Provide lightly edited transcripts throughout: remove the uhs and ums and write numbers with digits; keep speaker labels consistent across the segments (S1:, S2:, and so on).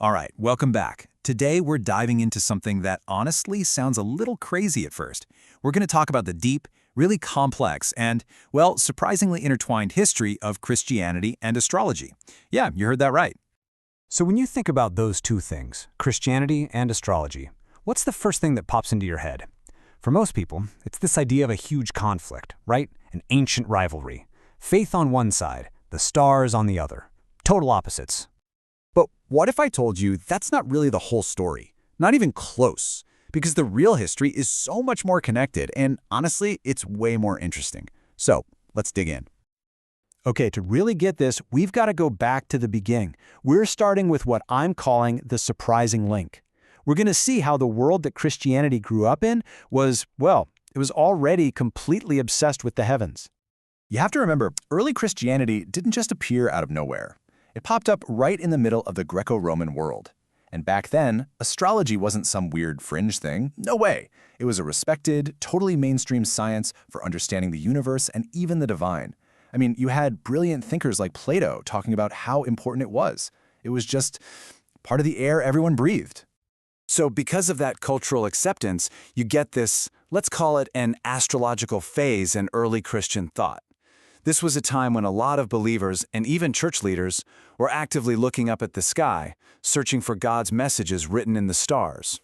S1: All right, welcome back. Today we're diving into something that honestly sounds a little crazy at first. We're going to talk about the deep, really complex, and, well, surprisingly intertwined history of Christianity and astrology. Yeah, you heard that right.
S2: So when you think about those two things, Christianity and astrology, what's the first thing that pops into your head? For most people, it's this idea of a huge conflict, right? An ancient rivalry. Faith on one side, the stars on the other. Total opposites.
S1: But what if I told you that's not really the whole story? Not even close. Because the real history is so much more connected, and honestly, it's way more interesting. So, let's dig in.
S2: Okay, to really get this, we've got to go back to the beginning. We're starting with what I'm calling the surprising link. We're going to see how the world that Christianity grew up in was, well, it was already completely obsessed with the heavens.
S1: You have to remember, early Christianity didn't just appear out of nowhere. It popped up right in the middle of the Greco-Roman world. And back then, astrology wasn't some weird fringe thing. No way. It was a respected, totally mainstream science for understanding the universe and even the divine. I mean, you had brilliant thinkers like Plato talking about how important it was. It was just part of the air everyone breathed. So because of that cultural acceptance, you get this, let's call it an astrological phase in early Christian thought. This was a time when a lot of believers, and even church leaders, were actively looking up at the sky, searching for God's messages written in the stars.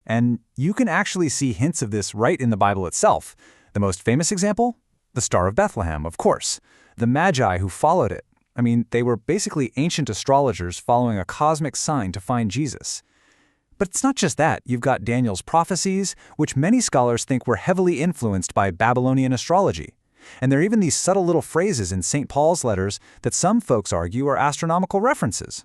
S2: And you can actually see hints of this right in the Bible itself. The most famous example? The Star of Bethlehem, of course. The Magi who followed it. I mean, they were basically ancient astrologers following a cosmic sign to find Jesus. But it's not just that. You've got Daniel's prophecies, which many scholars think were heavily influenced by Babylonian astrology. And there are even these subtle little phrases in St. Paul's letters that some folks argue are astronomical references.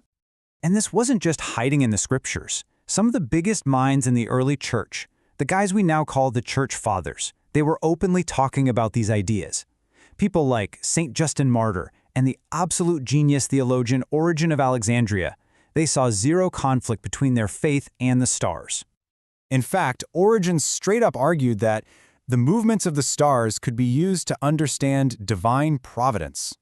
S2: And this wasn't just hiding in the scriptures. Some of the biggest minds in the early church, the guys we now call the church fathers, they were openly talking about these ideas. People like St. Justin Martyr and the absolute genius theologian Origen of Alexandria, they saw zero conflict between their faith and the stars. In fact, Origen straight up argued that the movements of the stars could be used to understand divine providence.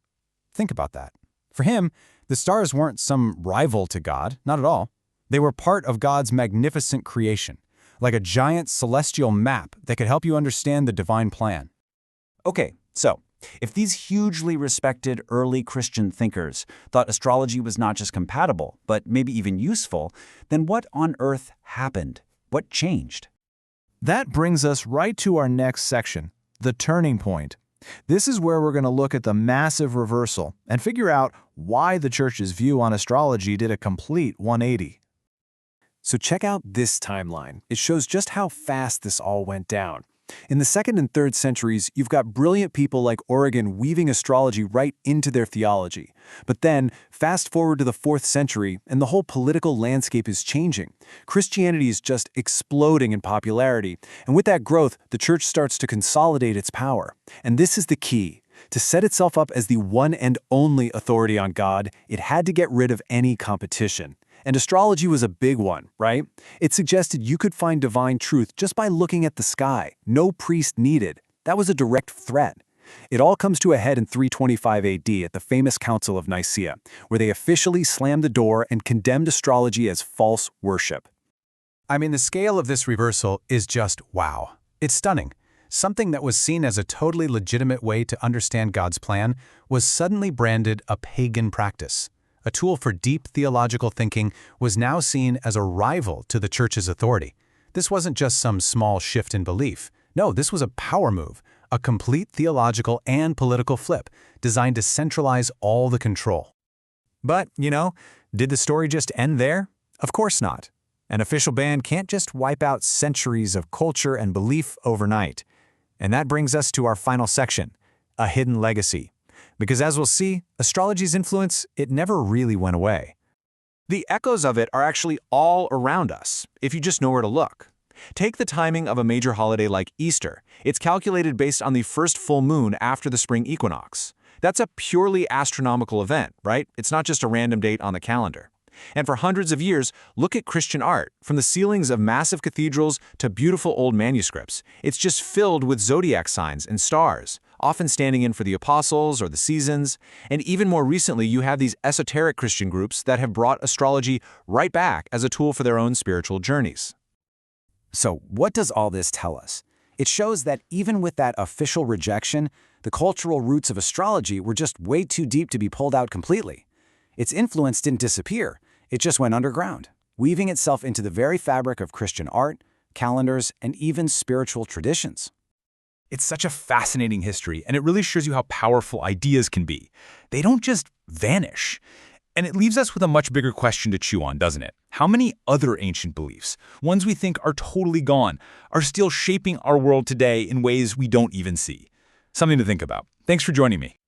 S2: Think about that. For him, the stars weren't some rival to God, not at all. They were part of God's magnificent creation, like a giant celestial map that could help you understand the divine plan. Okay, so if these hugely respected early Christian thinkers thought astrology was not just compatible, but maybe even useful, then what on earth happened? What changed?
S1: That brings us right to our next section, the turning point. This is where we're going to look at the massive reversal and figure out why the church's view on astrology did a complete 180. So check out this timeline. It shows just how fast this all went down. In the 2nd and 3rd centuries, you've got brilliant people like Origen weaving astrology right into their theology. But then, fast forward to the 4th century, and the whole political landscape is changing. Christianity is just exploding in popularity, and with that growth, the church starts to consolidate its power. And this is the key. To set itself up as the one and only authority on God, it had to get rid of any competition. And astrology was a big one, right? It suggested you could find divine truth just by looking at the sky. No priest needed. That was a direct threat. It all comes to a head in 325 AD at the famous Council of Nicaea, where they officially slammed the door and condemned astrology as false worship. I mean, the scale of this reversal is just wow. It's stunning. Something that was seen as a totally legitimate way to understand God's plan was suddenly branded a pagan practice. A tool for deep theological thinking was now seen as a rival to the church's authority. This wasn't just some small shift in belief. No, this was a power move, a complete theological and political flip designed to centralize all the control. But, did the story just end there? Of course not. An official ban can't just wipe out centuries of culture and belief overnight. And that brings us to our final section, a hidden legacy. Because as we'll see, astrology's influence, it never really went away. The echoes of it are actually all around us, if you just know where to look. Take the timing of a major holiday like Easter. It's calculated based on the first full moon after the spring equinox. That's a purely astronomical event, right? It's not just a random date on the calendar. And for hundreds of years, look at Christian art. From the ceilings of massive cathedrals to beautiful old manuscripts, it's just filled with zodiac signs and stars,
S2: often standing in for the apostles or the seasons. And even more recently, you have these esoteric Christian groups that have brought astrology right back as a tool for their own spiritual journeys.
S3: So what does all this tell us? It shows that even with that official rejection, the cultural roots of astrology were just way too deep to be pulled out completely. Its influence didn't disappear, it just went underground, weaving itself into the very fabric of Christian art, calendars, and even spiritual traditions.
S4: It's such a fascinating history, and it really shows you how powerful ideas can be. They don't just vanish. And it leaves us with a much bigger question to chew on, doesn't it? How many other ancient beliefs, ones we think are totally gone, are still shaping our world today in ways we don't even see? Something to think about. Thanks for joining me.